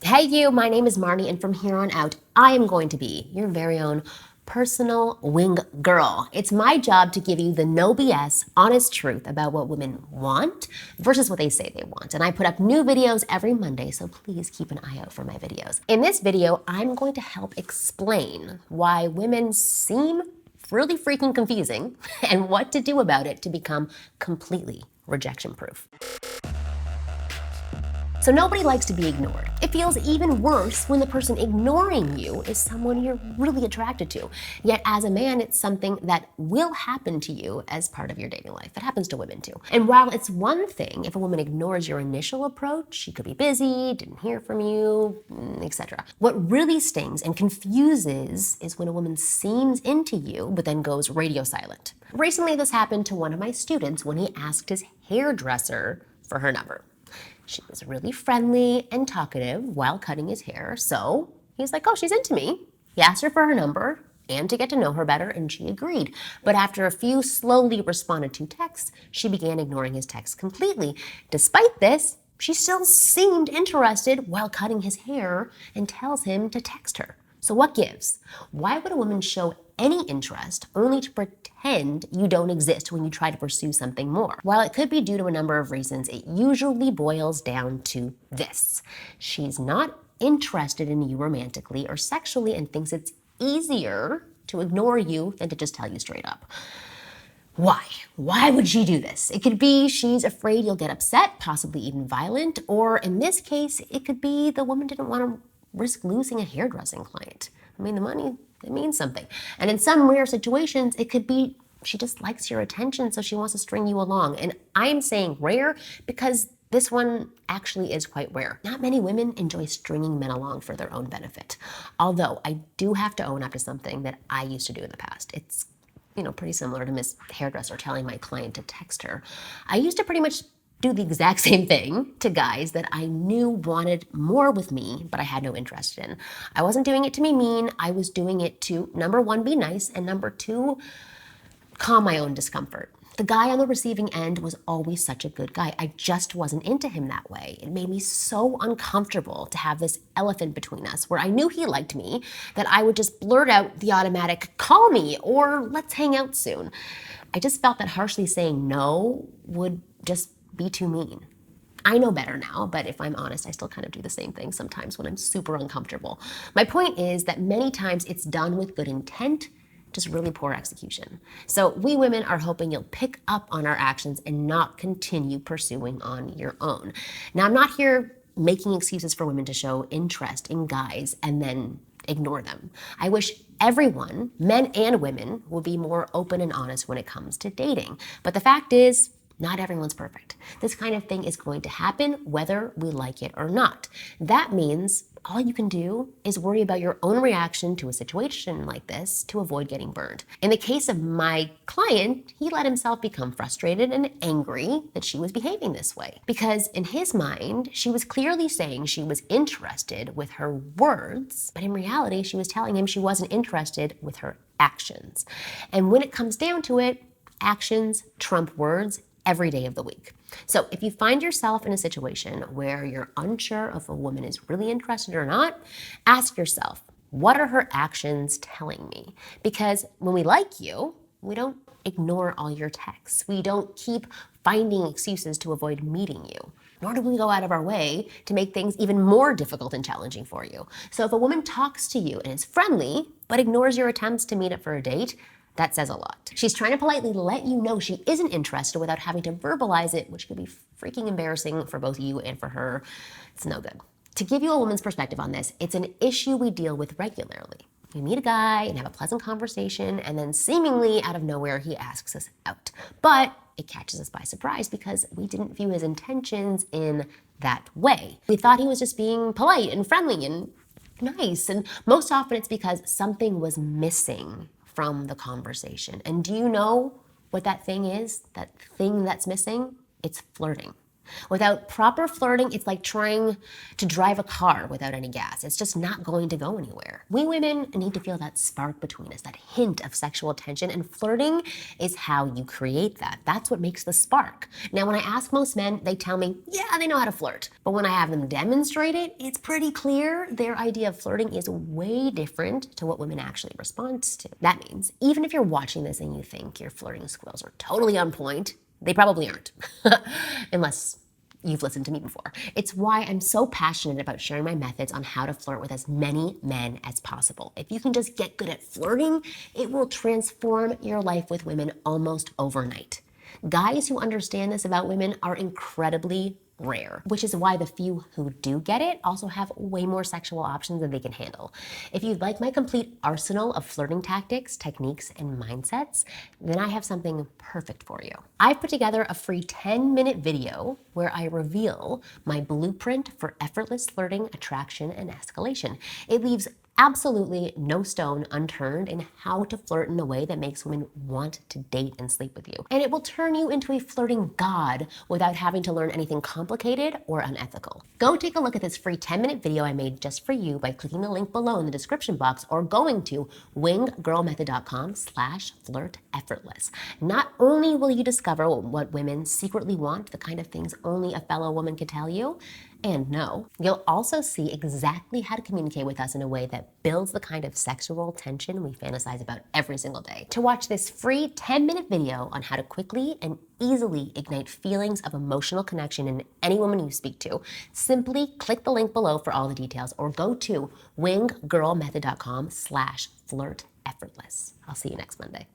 Hey you, my name is Marni, and from here on out, I am going to be your very own personal wing girl. It's my job to give you the no BS, honest truth about what women want versus what they say they want. And I put up new videos every Monday, so please keep an eye out for my videos. In this video, I'm going to help explain why women seem really freaking confusing and what to do about it to become completely rejection proof. So nobody likes to be ignored. It feels even worse when the person ignoring you is someone you're really attracted to. Yet as a man, it's something that will happen to you as part of your dating life. It happens to women too. And while it's one thing if a woman ignores your initial approach, she could be busy, didn't hear from you, etc. What really stings and confuses is when a woman seems into you but then goes radio silent. Recently, this happened to one of my students when he asked his hairdresser for her number. She was really friendly and talkative while cutting his hair, so he's like, oh, she's into me. He asked her for her number and to get to know her better, and she agreed. But after a few slowly responded to texts, she began ignoring his texts completely. Despite this, she still seemed interested while cutting his hair and tells him to text her. So what gives? Why would a woman show any interest only to pretend you don't exist when you try to pursue something more? While it could be due to a number of reasons, it usually boils down to this. She's not interested in you romantically or sexually and thinks it's easier to ignore you than to just tell you straight up. Why? Why would she do this? It could be she's afraid you'll get upset, possibly even violent, or in this case, it could be the woman didn't want to risk losing a hairdressing client. I mean, the money, it means something. And in some rare situations, it could be she just likes your attention, so she wants to string you along. And I'm saying rare because this one actually is quite rare. Not many women enjoy stringing men along for their own benefit. Although I do have to own up to something that I used to do in the past. It's pretty similar to Miss Hairdresser telling my client to text her. I used to pretty much do the exact same thing to guys that I knew wanted more with me, but I had no interest in. I wasn't doing it to be mean. I was doing it to, number one, be nice, and number two, calm my own discomfort. The guy on the receiving end was always such a good guy. I just wasn't into him that way. It made me so uncomfortable to have this elephant between us where I knew he liked me that I would just blurt out the automatic, call me, or let's hang out soon. I just felt that harshly saying no would just be too mean. I know better now, but if I'm honest, I still kind of do the same thing sometimes when I'm super uncomfortable. My point is that many times it's done with good intent, just really poor execution. So we women are hoping you'll pick up on our actions and not continue pursuing on your own. Now, I'm not here making excuses for women to show interest in guys and then ignore them. I wish everyone, men and women, would be more open and honest when it comes to dating. But the fact is, not everyone's perfect. This kind of thing is going to happen whether we like it or not. That means all you can do is worry about your own reaction to a situation like this to avoid getting burned. In the case of my client, he let himself become frustrated and angry that she was behaving this way. Because in his mind, she was clearly saying she was interested with her words, but in reality, she was telling him she wasn't interested with her actions. And when it comes down to it, actions trump words every day of the week. So if you find yourself in a situation where you're unsure if a woman is really interested or not, ask yourself, what are her actions telling me? Because when we like you, we don't ignore all your texts. We don't keep finding excuses to avoid meeting you. Nor do we go out of our way to make things even more difficult and challenging for you. So if a woman talks to you and is friendly, but ignores your attempts to meet up for a date, that says a lot. She's trying to politely let you know she isn't interested without having to verbalize it, which could be freaking embarrassing for both you and for her. It's no good. To give you a woman's perspective on this, it's an issue we deal with regularly. We meet a guy and have a pleasant conversation, and then seemingly out of nowhere, he asks us out. But it catches us by surprise because we didn't view his intentions in that way. We thought he was just being polite and friendly and nice, and most often it's because something was missing from the conversation. And do you know what that thing is? That thing that's missing? It's flirting. Without proper flirting, it's like trying to drive a car without any gas. It's just not going to go anywhere. We women need to feel that spark between us, that hint of sexual tension, and flirting is how you create that. That's what makes the spark. Now, when I ask most men, they tell me, yeah, they know how to flirt. But when I have them demonstrate it, it's pretty clear their idea of flirting is way different to what women actually respond to. That means even if you're watching this and you think your flirting skills are totally on point, they probably aren't, unless you've listened to me before. It's why I'm so passionate about sharing my methods on how to flirt with as many men as possible. If you can just get good at flirting, it will transform your life with women almost overnight. Guys who understand this about women are incredibly rare, which is why the few who do get it also have way more sexual options than they can handle. If you'd like my complete arsenal of flirting tactics, techniques, and mindsets, then I have something perfect for you. I've put together a free 10-minute video where I reveal my blueprint for effortless flirting, attraction, and escalation. It leaves absolutely no stone unturned in how to flirt in a way that makes women want to date and sleep with you. And it will turn you into a flirting god without having to learn anything complicated or unethical. Go take a look at this free 10-minute video I made just for you by clicking the link below in the description box or going to winggirlmethod.com/flirteffortless. Not only will you discover what women secretly want, the kind of things only a fellow woman can tell you, and no, you'll also see exactly how to communicate with us in a way that builds the kind of sexual tension we fantasize about every single day. To watch this free 10-minute video on how to quickly and easily ignite feelings of emotional connection in any woman you speak to, simply click the link below for all the details or go to winggirlmethod.com/flirteffortless. I'll see you next Monday.